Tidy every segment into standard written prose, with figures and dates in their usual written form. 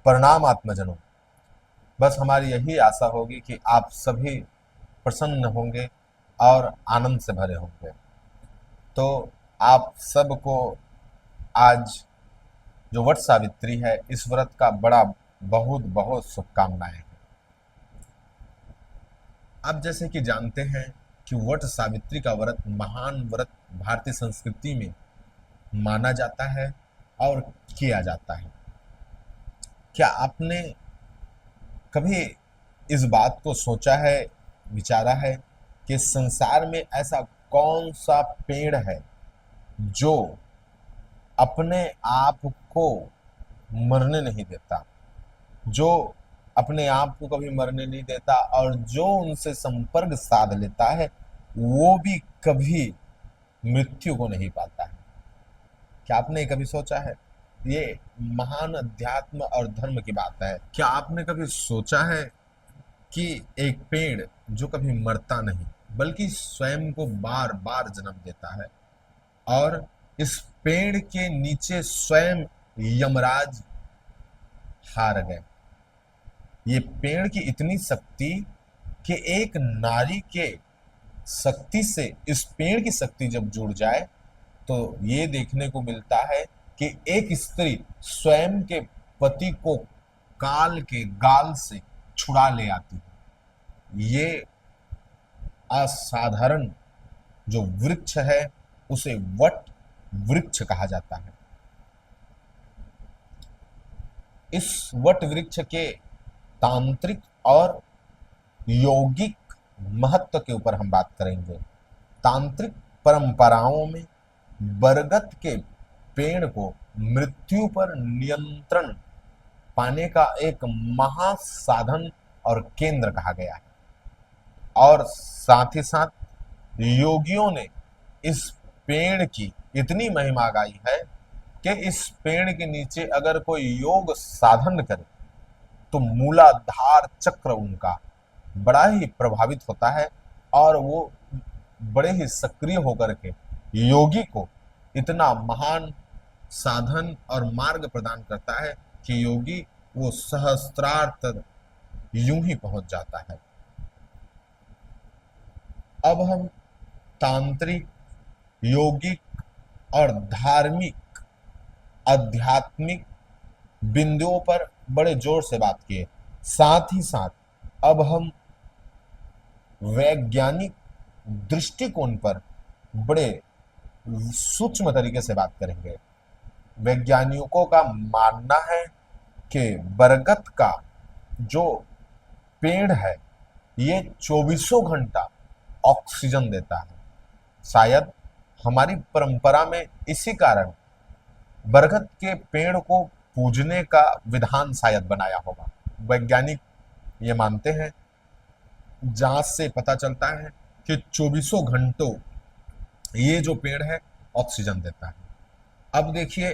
प्रणाम आत्मजनों। बस हमारी यही आशा होगी कि आप सभी प्रसन्न होंगे और आनंद से भरे होंगे। तो आप सबको आज जो वट सावित्री है, इस व्रत का बड़ा बहुत बहुत शुभकामनाएं हैं। आप जैसे कि जानते हैं कि वट सावित्री का व्रत महान व्रत भारतीय संस्कृति में माना जाता है और किया जाता है। क्या आपने कभी इस बात को सोचा है, विचारा है कि संसार में ऐसा कौन सा पेड़ है जो अपने आप को मरने नहीं देता, जो अपने आप को कभी मरने नहीं देता, और जो उनसे संपर्क साध लेता है वो भी कभी मृत्यु को नहीं पाता है? क्या आपने कभी सोचा है? ये महान अध्यात्म और धर्म की बात है। क्या आपने कभी सोचा है कि एक पेड़ जो कभी मरता नहीं बल्कि स्वयं को बार बार जन्म देता है, और इस पेड़ के नीचे स्वयं यमराज हार गए। ये पेड़ की इतनी शक्ति कि एक नारी के शक्ति से इस पेड़ की शक्ति जब जुड़ जाए तो ये देखने को मिलता है कि एक स्त्री स्वयं के पति को काल के गाल से छुड़ा ले आती है। ये असाधारण जो वृक्ष है उसे वट वृक्ष कहा जाता है। इस वट वृक्ष के तांत्रिक और यौगिक महत्व के ऊपर हम बात करेंगे। तांत्रिक परंपराओं में बरगद के पेड़ को मृत्यु पर नियंत्रण पाने का एक महासाधन और केंद्र कहा गया है, और साथ ही साथ योगियों ने इस पेड़ की इतनी महिमा गाई है कि इस पेड़ के नीचे अगर कोई योग साधन करे तो मूलाधार चक्र उनका बड़ा ही प्रभावित होता है, और वो बड़े ही सक्रिय होकर के योगी को इतना महान साधन और मार्ग प्रदान करता है कि योगी वो सहस्त्रार्थ यूं ही पहुंच जाता है। अब हम तांत्रिक, योगिक और धार्मिक आध्यात्मिक बिंदुओं पर बड़े जोर से बात किए। साथ ही साथ अब हम वैज्ञानिक दृष्टिकोण पर बड़े सूक्ष्म तरीके से बात करेंगे। वैज्ञानिकों का मानना है कि बरगद का जो पेड़ है ये 24 घंटा ऑक्सीजन देता है। शायद हमारी परंपरा में इसी कारण बरगद के पेड़ को पूजने का विधान शायद बनाया होगा। वैज्ञानिक ये मानते हैं, जांच से पता चलता है कि 24 घंटों ये जो पेड़ है ऑक्सीजन देता है। अब देखिए,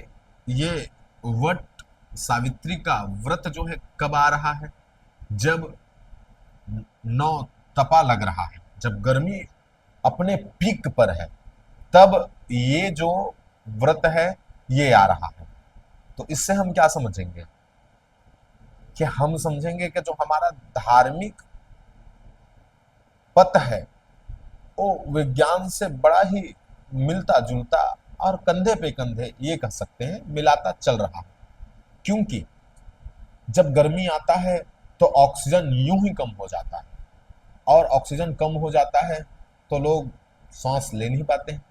ये वट सावित्री का व्रत जो है कब आ रहा है? जब नौ तपा लग रहा है, जब गर्मी अपने पीक पर है, तब ये जो व्रत है ये आ रहा है। तो इससे हम क्या समझेंगे? कि हम समझेंगे कि जो हमारा धार्मिक पथ है वो विज्ञान से बड़ा ही मिलता जुलता और कंधे पे कंधे, ये कह सकते हैं, मिलाता चल रहा है। क्योंकि जब गर्मी आता है तो ऑक्सीजन यूं ही कम हो जाता है, और ऑक्सीजन कम हो जाता है तो लोग सांस ले नहीं पाते हैं।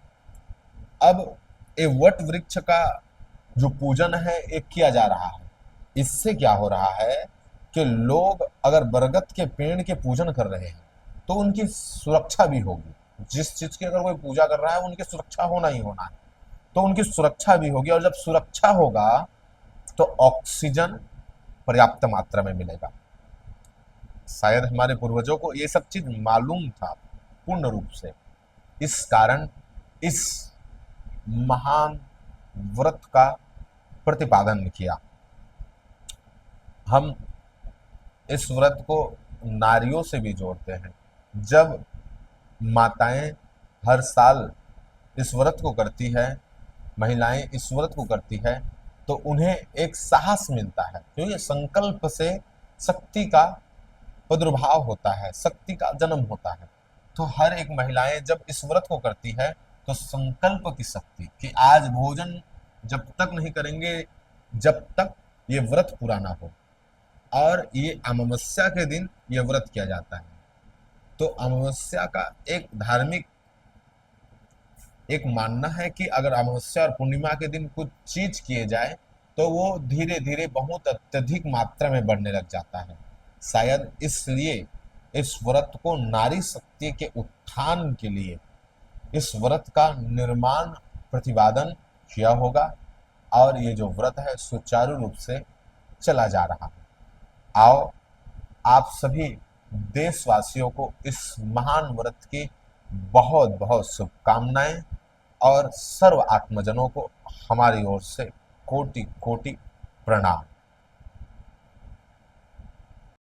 अब ये वट वृक्ष का जो पूजन है ये किया जा रहा है। इससे क्या हो रहा है कि लोग अगर बरगद के पेड़ के पूजन कर रहे हैं तो उनकी सुरक्षा भी होगी। जिस चीज की अगर कोई पूजा कर रहा है उनकी सुरक्षा होना ही होना है, तो उनकी सुरक्षा भी होगी, और जब सुरक्षा होगा तो ऑक्सीजन पर्याप्त मात्रा में मिलेगा। शायद हमारे पूर्वजों को ये सब चीज मालूम था पूर्ण रूप से, इस कारण इस महान व्रत का प्रतिपादन किया। हम इस व्रत को नारियों से भी जोड़ते हैं। जब माताएं हर साल इस व्रत को करती है, महिलाएं इस व्रत को करती है, तो उन्हें एक साहस मिलता है, क्योंकि संकल्प से शक्ति का प्रादुर्भाव होता है, शक्ति का जन्म होता है। तो हर एक महिलाएं जब इस व्रत को करती है तो संकल्प की शक्ति कि आज भोजन जब तक नहीं करेंगे जब तक ये व्रत पूरा ना हो। और ये अमावस्या के दिन ये व्रत किया जाता है। तो अमावस्या का एक धार्मिक एक मानना है कि अगर अमावस्या और पूर्णिमा के दिन कुछ चीज किए जाए तो वो धीरे धीरे बहुत अत्यधिक मात्रा में बढ़ने लग जाता है। शायद इसलिए इस व्रत को नारी शक्ति के उत्थान के लिए इस व्रत का निर्माण प्रतिपादन किया होगा, और ये जो व्रत है सुचारू रूप से चला जा रहा है। आओ आप सभी देशवासियों को इस महान व्रत की बहुत बहुत शुभकामनाएं, और सर्व आत्मजनों को हमारी ओर से कोटि कोटि प्रणाम।